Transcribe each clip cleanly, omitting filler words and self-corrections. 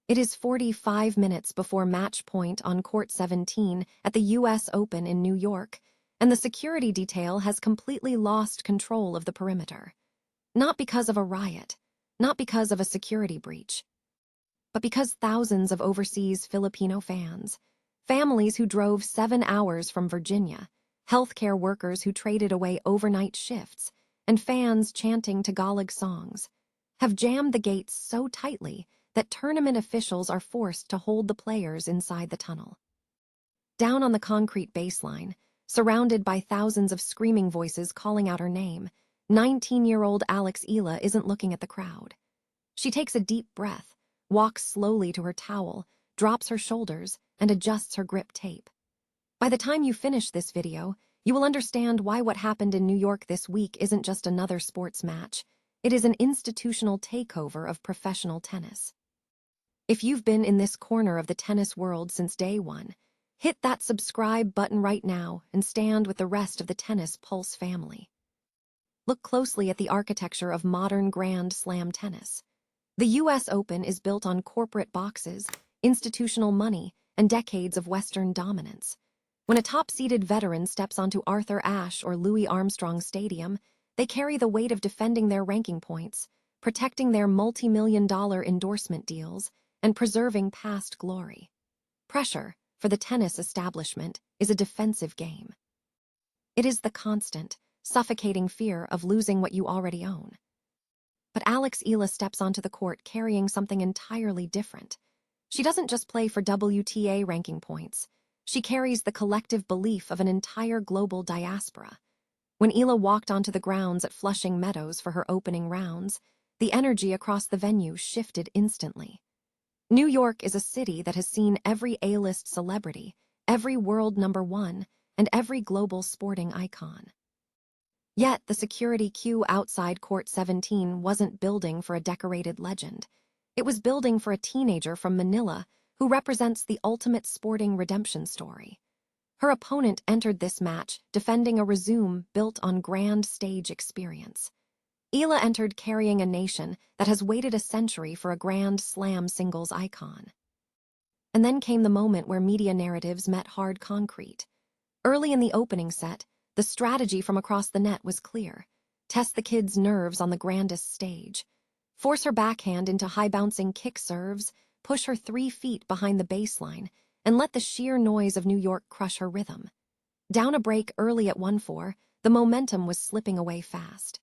It is 45 minutes before match point on Court 17 at the U.S. Open in New York, and the security detail has completely lost control of the perimeter. Not because of a riot, not because of a security breach, but because thousands of overseas Filipino fans, families who drove 7 hours from Virginia, healthcare workers who traded away overnight shifts, and fans chanting Tagalog songs, have jammed the gates so tightly that tournament officials are forced to hold the players inside the tunnel. Down on the concrete baseline, surrounded by thousands of screaming voices calling out her name, 19-year-old Alex Eala isn't looking at the crowd. She takes a deep breath, walks slowly to her towel, drops her shoulders, and adjusts her grip tape. By the time you finish this video, you will understand why what happened in New York this week isn't just another sports match. It is an institutional takeover of professional tennis. If you've been in this corner of the tennis world since day one, hit that subscribe button right now and stand with the rest of the Tennis Pulse family. Look closely at the architecture of modern Grand Slam tennis. The U.S. Open is built on corporate boxes, institutional money, and decades of Western dominance. When a top-seeded veteran steps onto Arthur Ashe or Louis Armstrong Stadium, they carry the weight of defending their ranking points, protecting their multi-million-dollar endorsement deals, and preserving past glory. Pressure, for the tennis establishment, is a defensive game. It is the constant, suffocating fear of losing what you already own. But Alex Eala steps onto the court carrying something entirely different. She doesn't just play for WTA ranking points. She carries the collective belief of an entire global diaspora. When Eala walked onto the grounds at Flushing Meadows for her opening rounds, the energy across the venue shifted instantly. New York is a city that has seen every A-list celebrity, every world #1, and every global sporting icon. Yet the security queue outside Court 17 wasn't building for a decorated legend. It was building for a teenager from Manila who represents the ultimate sporting redemption story. Her opponent entered this match defending a resume built on grand stage experience. Eala entered carrying a nation that has waited a century for a Grand Slam singles icon. And then came the moment where media narratives met hard concrete. Early in the opening set, the strategy from across the net was clear. Test the kid's nerves on the grandest stage. Force her backhand into high-bouncing kick serves, push her 3 feet behind the baseline, and let the sheer noise of New York crush her rhythm. Down a break early at 1-4, the momentum was slipping away fast.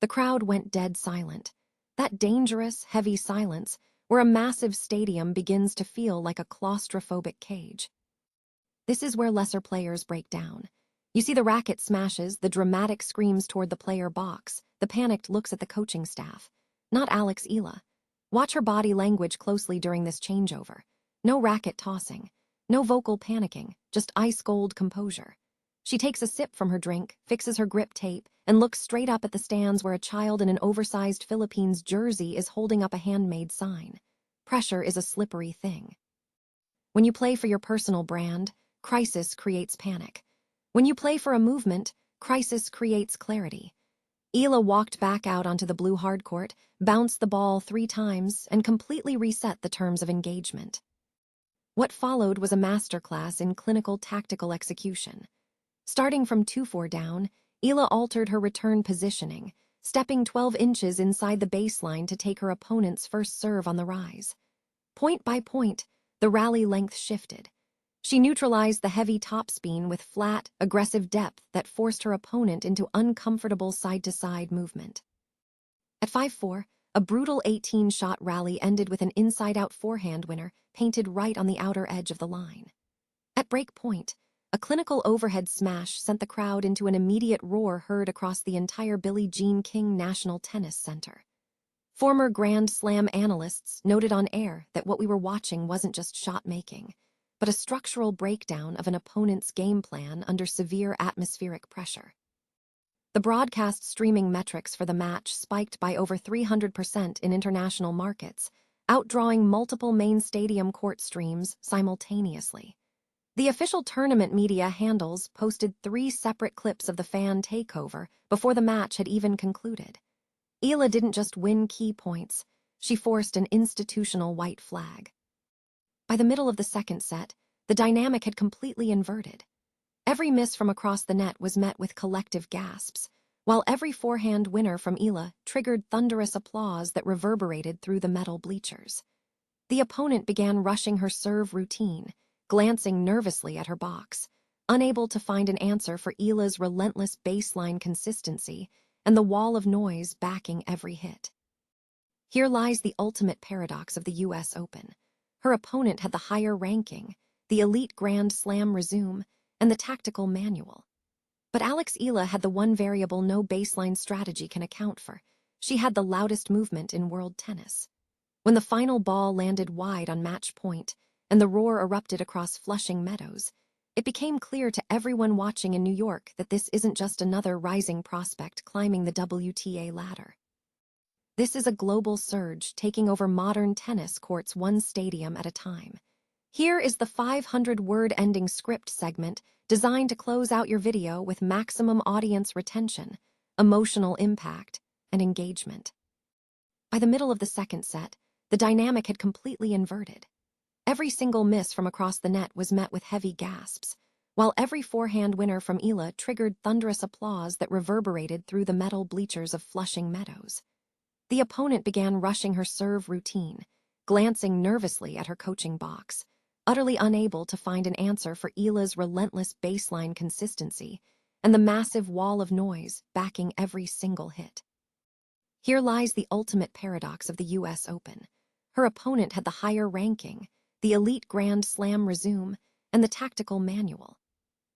The crowd went dead silent. That dangerous, heavy silence where a massive stadium begins to feel like a claustrophobic cage. This is where lesser players break down. You see the racket smashes, the dramatic screams toward the player box, the panicked looks at the coaching staff. Not Alex Eala. Watch her body language closely during this changeover. No racket tossing, no vocal panicking, just ice-cold composure. She takes a sip from her drink, fixes her grip tape, and looks straight up at the stands where a child in an oversized Philippines jersey is holding up a handmade sign. Pressure is a slippery thing. When you play for your personal brand, crisis creates panic. When you play for a movement, crisis creates clarity. Eala walked back out onto the blue hardcourt, bounced the ball 3 times, and completely reset the terms of engagement. What followed was a masterclass in clinical tactical execution. Starting from 2-4 down, Eala altered her return positioning, stepping 12 inches inside the baseline to take her opponent's first serve on the rise. Point by point, the rally length shifted. She neutralized the heavy topspin with flat, aggressive depth that forced her opponent into uncomfortable side-to-side movement. At 5-4, a brutal 18-shot rally ended with an inside-out forehand winner painted right on the outer edge of the line. At break point, a clinical overhead smash sent the crowd into an immediate roar heard across the entire Billie Jean King National Tennis Center. Former Grand Slam analysts noted on air that what we were watching wasn't just shot-making, but a structural breakdown of an opponent's game plan under severe atmospheric pressure. The broadcast streaming metrics for the match spiked by over 300% in international markets, outdrawing multiple main stadium court streams simultaneously. The official tournament media handles posted 3 separate clips of the fan takeover before the match had even concluded. Eala didn't just win key points, she forced an institutional white flag. By the middle of the second set, the dynamic had completely inverted. Every miss from across the net was met with collective gasps, while every forehand winner from Eala triggered thunderous applause that reverberated through the metal bleachers. The opponent began rushing her serve routine, glancing nervously at her box, unable to find an answer for Eala's relentless baseline consistency and the wall of noise backing every hit. Here lies the ultimate paradox of the US Open. Her opponent had the higher ranking, the elite Grand Slam resume, and the tactical manual. But Alex Eala had the one variable no baseline strategy can account for. She had the loudest movement in world tennis. When the final ball landed wide on match point and the roar erupted across Flushing Meadows, it became clear to everyone watching in New York that this isn't just another rising prospect climbing the WTA ladder. This is a global surge taking over modern tennis courts one stadium at a time. Here is the 500-word ending script segment designed to close out your video with maximum audience retention, emotional impact, and engagement. By the middle of the second set, the dynamic had completely inverted. Every single miss from across the net was met with heavy gasps, while every forehand winner from Eala triggered thunderous applause that reverberated through the metal bleachers of Flushing Meadows. The opponent began rushing her serve routine, glancing nervously at her coaching box, utterly unable to find an answer for Eala's relentless baseline consistency and the massive wall of noise backing every single hit. Here lies the ultimate paradox of the US Open. Her opponent had the higher ranking, the elite Grand Slam resume, and the tactical manual.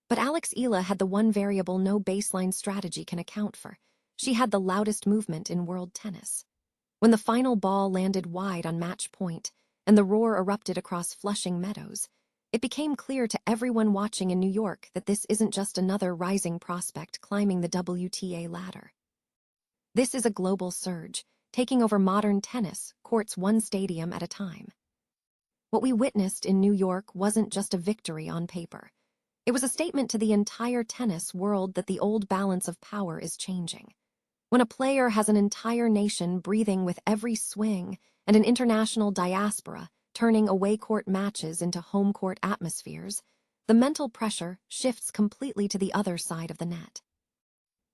But Alex Eala had the one variable no baseline strategy can account for. She had the loudest movement in world tennis. When the final ball landed wide on match point and the roar erupted across Flushing Meadows, it became clear to everyone watching in New York that this isn't just another rising prospect climbing the WTA ladder. This is a global surge, taking over modern tennis courts one stadium at a time. What we witnessed in New York wasn't just a victory on paper. It was a statement to the entire tennis world that the old balance of power is changing. When a player has an entire nation breathing with every swing and an international diaspora turning away court matches into home court atmospheres, the mental pressure shifts completely to the other side of the net.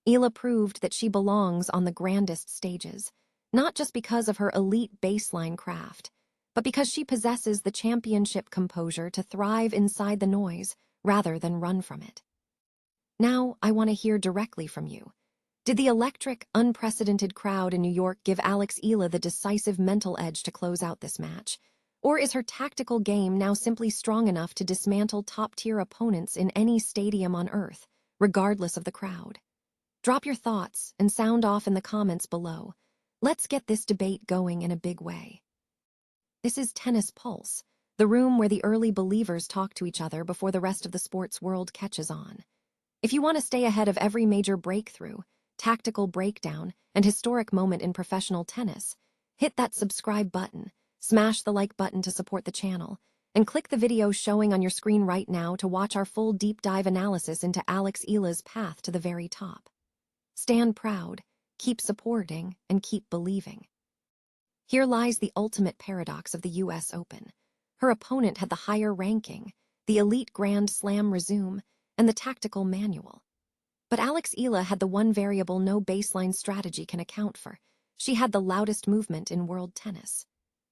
Eala proved that she belongs on the grandest stages, not just because of her elite baseline craft, but because she possesses the championship composure to thrive inside the noise rather than run from it. Now, I want to hear directly from you. Did the electric, unprecedented crowd in New York give Alex Eala the decisive mental edge to close out this match? Or is her tactical game now simply strong enough to dismantle top-tier opponents in any stadium on Earth, regardless of the crowd? Drop your thoughts and sound off in the comments below. Let's get this debate going in a big way. This is Tennis Pulse, the room where the early believers talk to each other before the rest of the sports world catches on. If you want to stay ahead of every major breakthrough, tactical breakdown, and historic moment in professional tennis, hit that subscribe button, smash the like button to support the channel, and click the video showing on your screen right now to watch our full deep dive analysis into Alex Eala's path to the very top. Stand proud, keep supporting, and keep believing. Here lies the ultimate paradox of the US Open. Her opponent had the higher ranking, the elite Grand Slam resume, and the tactical manual. But Alex Eala had the one variable no baseline strategy can account for. She had the loudest movement in world tennis.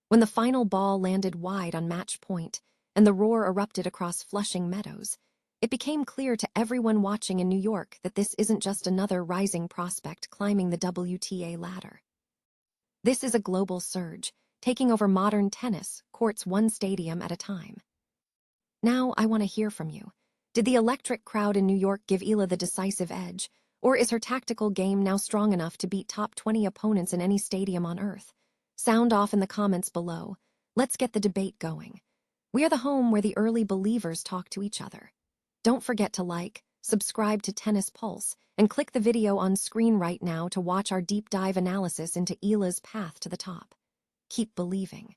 When the final ball landed wide on match point and the roar erupted across Flushing Meadows, it became clear to everyone watching in New York that this isn't just another rising prospect climbing the WTA ladder. This is a global surge, taking over modern tennis courts one stadium at a time. Now I want to hear from you. Did the electric crowd in New York give Eala the decisive edge, or is her tactical game now strong enough to beat top 20 opponents in any stadium on Earth? Sound off in the comments below. Let's get the debate going. We are the home where the early believers talk to each other. Don't forget to like, subscribe to Tennis Pulse, and click the video on screen right now to watch our deep dive analysis into Eala's path to the top. Keep believing.